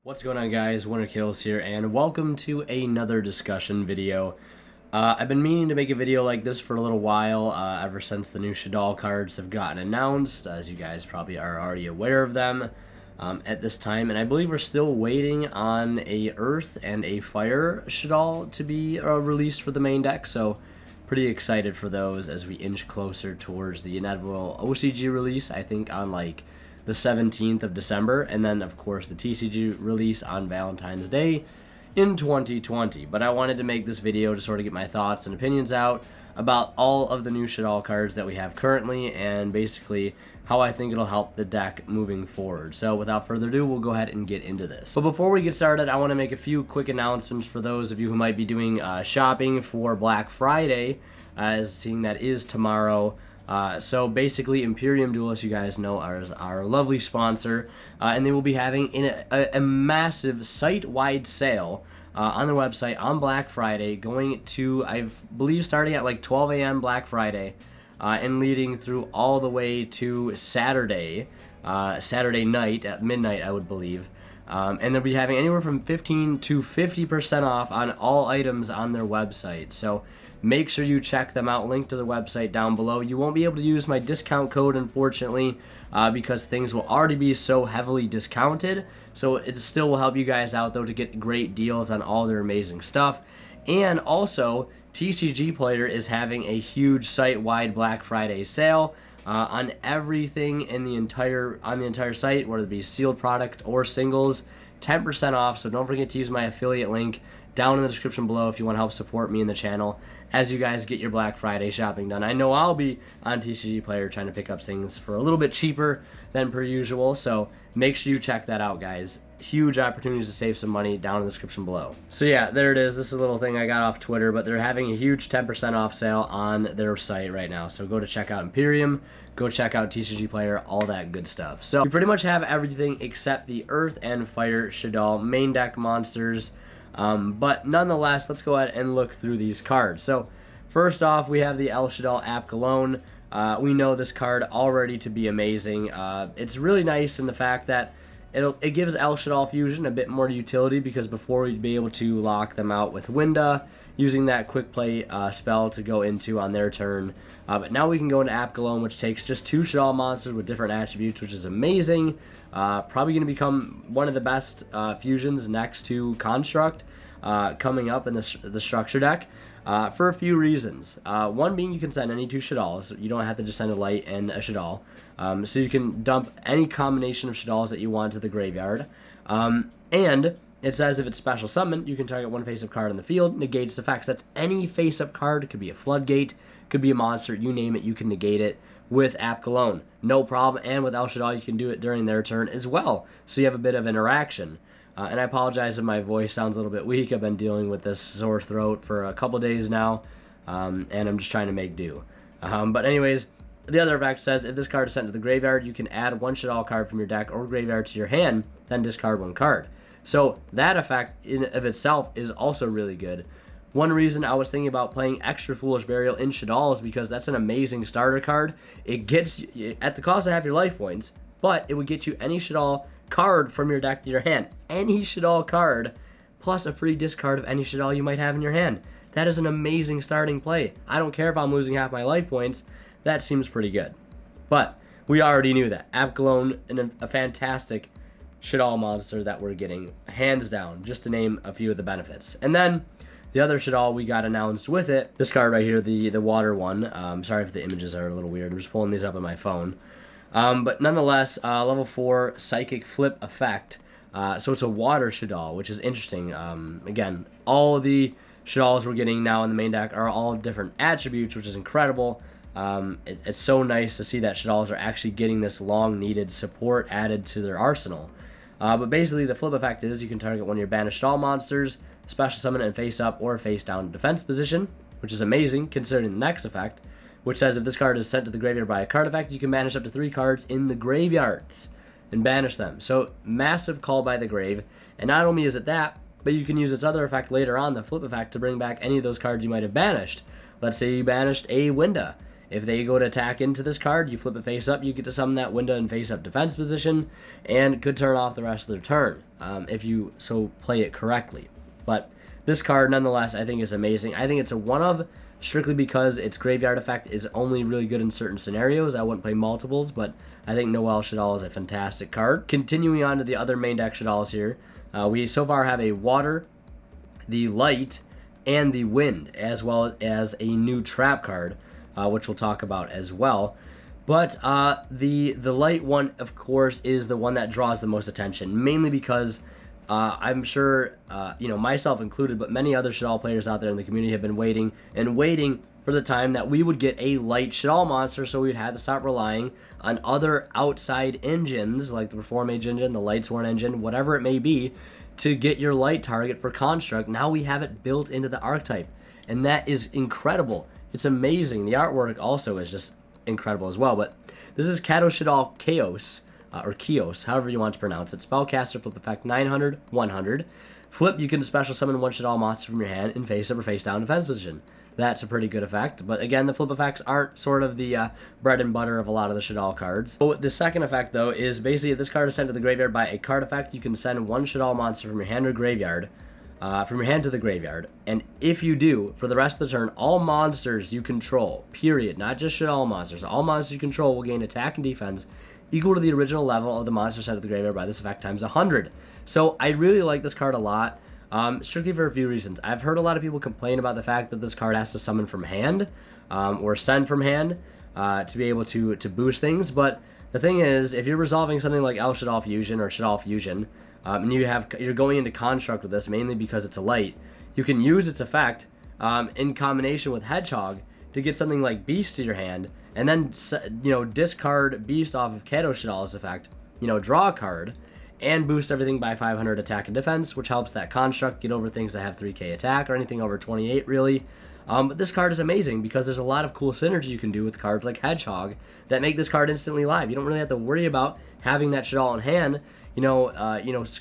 What's going on, guys? Winter Kills here, and welcome to another discussion video. I've been meaning to make a video like this for a little while, ever since the new Shaddoll cards have gotten announced, as you guys probably are already aware of them at this time, and I believe we're still waiting on a Earth and a Fire Shaddoll to be released for the main deck, so pretty excited for those as we inch closer towards the inevitable OCG release, I think on like the 17th of December, and then of course the TCG release on Valentine's Day in 2020. But I wanted to make this video to sort of get my thoughts and opinions out about all of the new Shaddoll cards that we have currently, and basically how I think it'll help the deck moving forward. So without further ado, we'll go ahead and get into this. But before we get started, I want to make a few quick announcements for those of you who might be doing shopping for Black Friday, as seeing that is tomorrow. So basically, Imperium Duelists, you guys know, are our lovely sponsor, and they will be having a massive site-wide sale on their website on Black Friday, going to, I believe, starting at like 12 a.m. Black Friday, and leading through all the way to Saturday night at midnight, I would believe. And they'll be having anywhere from 15 to 50% off on all items on their website. So make sure you check them out. Link to the website down below. You won't be able to use my discount code, unfortunately, because things will already be so heavily discounted. So it still will help you guys out, though, to get great deals on all their amazing stuff. And also, TCG Player is having a huge site-wide Black Friday sale on everything in the entire site, whether it be sealed product or singles, 10% off. So don't forget to use my affiliate link down in the description below if you want to help support me in the channel as you guys get your Black Friday shopping done. I know I'll be on TCG Player trying to pick up things for a little bit cheaper than per usual, so make sure you check that out, guys. Huge opportunities to save some money down in the description below. So yeah, there it is. This is a little thing I got off Twitter, but they're having a huge 10% off sale on their site right now. So go to check out Imperium, go check out TCG Player, all that good stuff. So we pretty much have everything except the Earth and Fire Shaddoll main deck monsters. But nonetheless, let's go ahead and look through these cards. So first off, we have the El Shaddoll App Cologne. We know this card already to be amazing. It's really nice in the fact that it gives El Shaddoll Fusion a bit more utility, because before we'd be able to lock them out with Winda, using that quick play spell to go into on their turn. But now we can go into App Cologne, which takes just 2 Shaddoll monsters with different attributes, which is amazing. Probably going to become one of the best fusions next to Construct coming up in the structure deck. For a few reasons. One being you can send any 2 Shaddolls. You don't have to just send a Light and a Shaddoll. So you can dump any combination of Shaddolls that you want to the graveyard. And it says if it's special summon, you can target one face-up card on the field, negates effects. That's any face-up card. It could be a Floodgate, could be a monster, you name it, you can negate it with App Cologne. No problem. And with El Shaddoll, you can do it during their turn as well. So you have a bit of interaction. And I apologize if my voice sounds a little bit weak. I've been dealing with this sore throat for a couple days now, and I'm just trying to make do. But anyways, the other effect says if this card is sent to the graveyard, you can add 1 Shaddoll card from your deck or graveyard to your hand, then discard 1 card. So that effect in of itself is also really good. One reason I was thinking about playing Extra Foolish Burial in Shaddoll is because that's an amazing starter card. It gets you, at the cost of half your life points, but it would get you any Shaddoll card from your deck to your hand. Any Shaddoll card, plus a free discard of any Shaddoll you might have in your hand. That is an amazing starting play. I don't care if I'm losing half my life points. That seems pretty good. But we already knew that. App Cologne, a fantastic Shaddoll monster that we're getting, hands down, just to name a few of the benefits. And then the other Shaddoll we got announced with it, this card right here, the water one. Sorry if the images are a little weird. I'm just pulling these up on my phone. But nonetheless, level 4 Psychic Flip effect. So it's a water Shaddoll, which is interesting. Again, all the Shaddolls we're getting now in the main deck are all different attributes, which is incredible. It's so nice to see that Shaddolls are actually getting this long-needed support added to their arsenal. But basically, the flip effect is you can target one of your banished Shaddoll monsters, special summon it in face-up or face-down defense position, which is amazing considering the next effect, which says if this card is sent to the graveyard by a card effect, you can banish up to 3 cards in the graveyards and banish them. So massive call by the grave. And not only is it that, but you can use its other effect later on, the flip effect, to bring back any of those cards you might have banished. Let's say you banished a Winda. If they go to attack into this card, you flip it face up, you get to summon that window in face up defense position, and could turn off the rest of their turn if you so play it correctly. But this card, nonetheless, I think is amazing. I think it's a one of, strictly because its graveyard effect is only really good in certain scenarios. I wouldn't play multiples, but I think Noel Shaddoll is a fantastic card. Continuing on to the other main deck Shaddolls here, we so far have a water, the light, and the wind, as well as a new trap card, which we'll talk about as well. But the light one, of course, is the one that draws the most attention, mainly because I'm sure, myself included, but many other Shaddoll players out there in the community have been waiting and waiting for the time that we would get a light Shaddoll monster, so we'd have to stop relying on other outside engines, like the Reform Mage engine, the Lightsworn engine, whatever it may be, to get your light target for Construct. Now we have it built into the archetype, and that is incredible. It's amazing. The artwork also is just incredible as well. But this is Shaddoll Chaos, or Kios, however you want to pronounce it. Spellcaster, flip effect 900, 100. Flip, you can special summon one Shaddoll monster from your hand in face up or face down defense position. That's a pretty good effect, but again, the flip effects aren't sort of the bread and butter of a lot of the Shaddoll cards. So the second effect, though, is basically if this card is sent to the graveyard by a card effect, you can send one Shaddoll monster from your hand to the graveyard, and if you do, for the rest of the turn, all monsters you control, period, not just Shaddoll monsters, all monsters you control will gain attack and defense equal to the original level of the monster sent to the graveyard by this effect times 100. So I really like this card a lot. Strictly for a few reasons. I've heard a lot of people complain about the fact that this card has to summon from hand, or send from hand, to be able to boost things, but the thing is, if you're resolving something like El Shaddoll Fusion or Shaddoll Fusion, and you're going into Construct with this, mainly because it's a light, you can use its effect, in combination with Hedgehog, to get something like Beast to your hand, and then, discard Beast off of Shaddoll's effect, draw a card, and boost everything by 500 attack and defense, which helps that Construct get over things that have 3k attack, or anything over 28, really. But this card is amazing because there's a lot of cool synergy you can do with cards like Hedgehog that make this card instantly live. You don't really have to worry about having that Shaddoll in hand.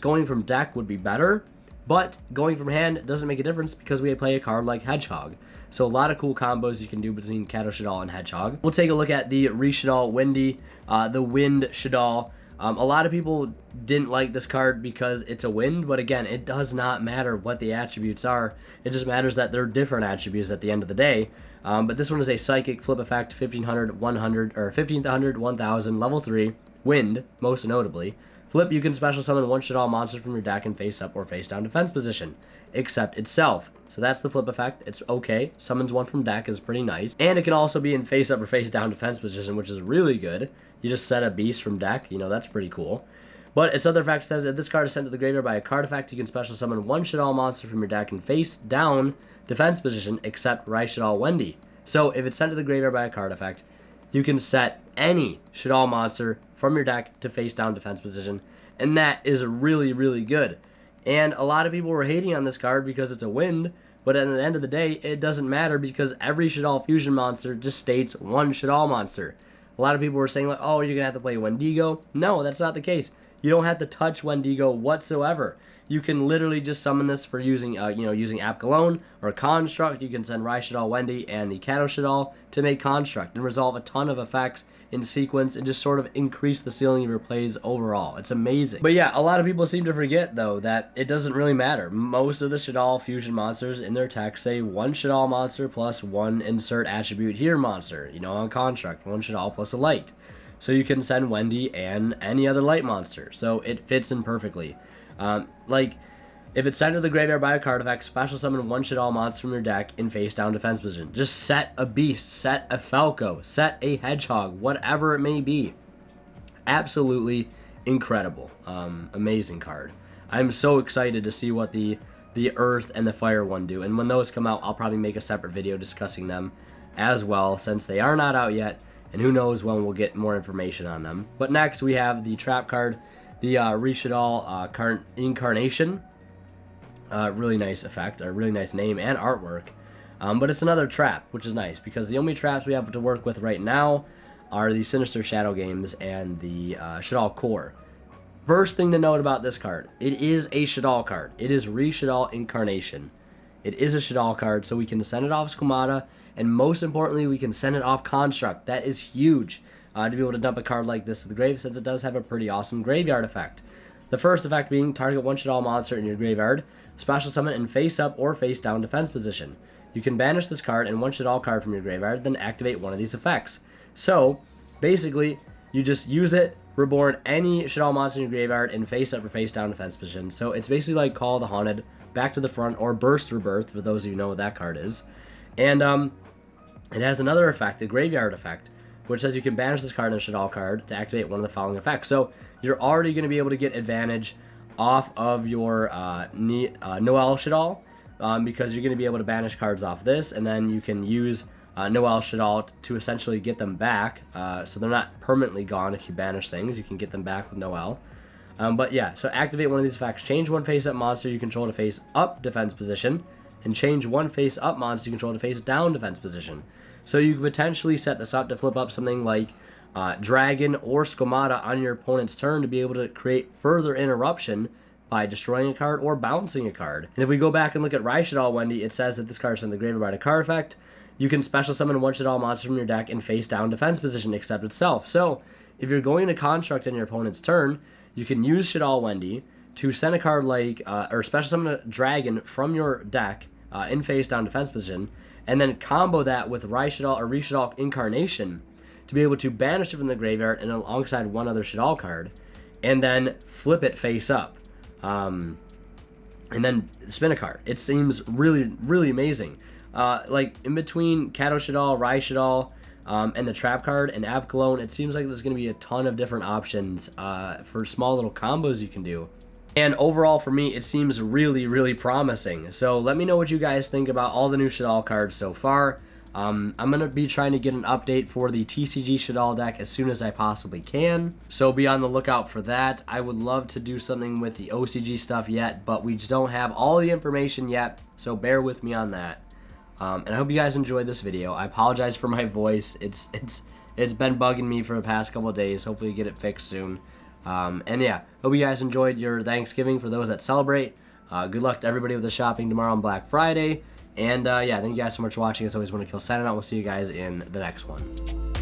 Going from deck would be better, but going from hand doesn't make a difference because we play a card like Hedgehog. So a lot of cool combos you can do between Shaddoll and Hedgehog. We'll take a look at the Shaddoll Windy, the Wind Shaddoll. A lot of people didn't like this card because it's a wind, but again, it does not matter what the attributes are. It just matters that they're different attributes at the end of the day. But this one is a Psychic flip effect, 1500, 100, or 1500, 1000, level 3, wind, most notably. Flip, you can special summon one Shaddoll monster from your deck in face up or face down defense position, except itself. So that's the flip effect. It's okay. Summons one from deck is pretty nice. And it can also be in face up or face down defense position, which is really good. You just set a beast from deck. That's pretty cool. But its other effect says if this card is sent to the graveyard by a card effect, you can special summon one Shaddoll monster from your deck in face down defense position, except Shaddoll Wendy. So if it's sent to the graveyard by a card effect, you can set any Shaddoll monster from your deck to face down defense position, and that is really, really good. And a lot of people were hating on this card because it's a wind, but at the end of the day, it doesn't matter because every Shaddoll Fusion monster just states one Shaddoll monster. A lot of people were saying, like, oh, you're going to have to play Wendigo. No, that's not the case. You don't have to touch Wendigo whatsoever. You can literally just summon this for using, using Apgalone or Construct. You can send Shaddoll Wendy and the Shaddoll to make Construct and resolve a ton of effects in sequence and just sort of increase the ceiling of your plays overall. It's amazing. But yeah, a lot of people seem to forget, though, that it doesn't really matter. Most of the Shaddoll Fusion monsters in their text say one Shaddoll monster plus one insert attribute here monster, on Construct, one Shaddoll plus a light. So you can send Wendy and any other light monster. So it fits in perfectly. If it's sent to the graveyard by a card effect, special summon one Shaddoll monster from your deck in face down defense position. Just set a beast, set a Falco, set a Hedgehog, whatever it may be. Absolutely incredible. Amazing card. I'm so excited to see what the Earth and the Fire one do. And when those come out, I'll probably make a separate video discussing them as well, since they are not out yet. And who knows when we'll get more information on them. But next we have the trap card, the Shaddoll Incarnation. Really nice effect, a really nice name and artwork. But it's another trap, which is nice, because the only traps we have to work with right now are the Sinister Shadow games and the Shaddoll Core. First thing to note about this card, it is a Shaddoll card. It is Shaddoll Incarnation. It is a Shaddoll card, so we can send it off Squamata, and most importantly, we can send it off Construct. That is huge to be able to dump a card like this to the grave, since it does have a pretty awesome graveyard effect. The first effect being target one Shaddoll monster in your graveyard, special summon in face up or face down defense position. You can banish this card and one Shaddoll card from your graveyard, then activate one of these effects. So, basically, you just use it, reborn any Shaddoll monster in your graveyard in face up or face down defense position. So it's basically like Call of the Haunted, Back to the Front, or Burst Rebirth, for those of you who know what that card is. And it has another effect, a graveyard effect, which says you can banish this card and a Shaddoll card to activate one of the following effects. So you're already going to be able to get advantage off of your Noel Shaddoll, because you're going to be able to banish cards off this, and then you can use Noel Shaddoll to essentially get them back, so they're not permanently gone. If you banish things, you can get them back with Noel. But yeah, so activate one of these effects. Change one face-up monster you control to face-up defense position, and change one face-up monster you control to face-down defense position. So you could potentially set this up to flip up something like Dragon or Squamata on your opponent's turn to be able to create further interruption by destroying a card or bouncing a card. And if we go back and look at Shaddoll Wendy, it says that this card is in the graveyard by a card effect. You can special summon one Shaddoll monster from your deck in face-down defense position except itself. So if you're going to Construct in your opponent's turn, you can use Shaddoll Wendy to send a card like, or special summon a Dragon from your deck in face-down defense position, and then combo that with Shaddoll or Shaddoll Incarnation to be able to banish it from the graveyard and alongside one other Shaddoll card, and then flip it face up, and then spin a card. It seems really, really amazing. Like in between Kato Shaddoll, Shaddoll, and the trap card and Apcalone, it seems like there's going to be a ton of different options for small little combos you can do. And overall, for me, it seems really, really promising. So let me know what you guys think about all the new Shaddoll cards so far. I'm going to be trying to get an update for the TCG Shaddoll deck as soon as I possibly can. So be on the lookout for that. I would love to do something with the OCG stuff yet, but we just don't have all the information yet. So bear with me on that. And I hope you guys enjoyed this video. I apologize for my voice. It's been bugging me for the past couple of days. Hopefully get it fixed soon. And yeah, hope you guys enjoyed your Thanksgiving for those that celebrate. Good luck to everybody with the shopping tomorrow on Black Friday. And yeah, thank you guys so much for watching. As always, Wanna Kill signing out. We'll see you guys in the next one.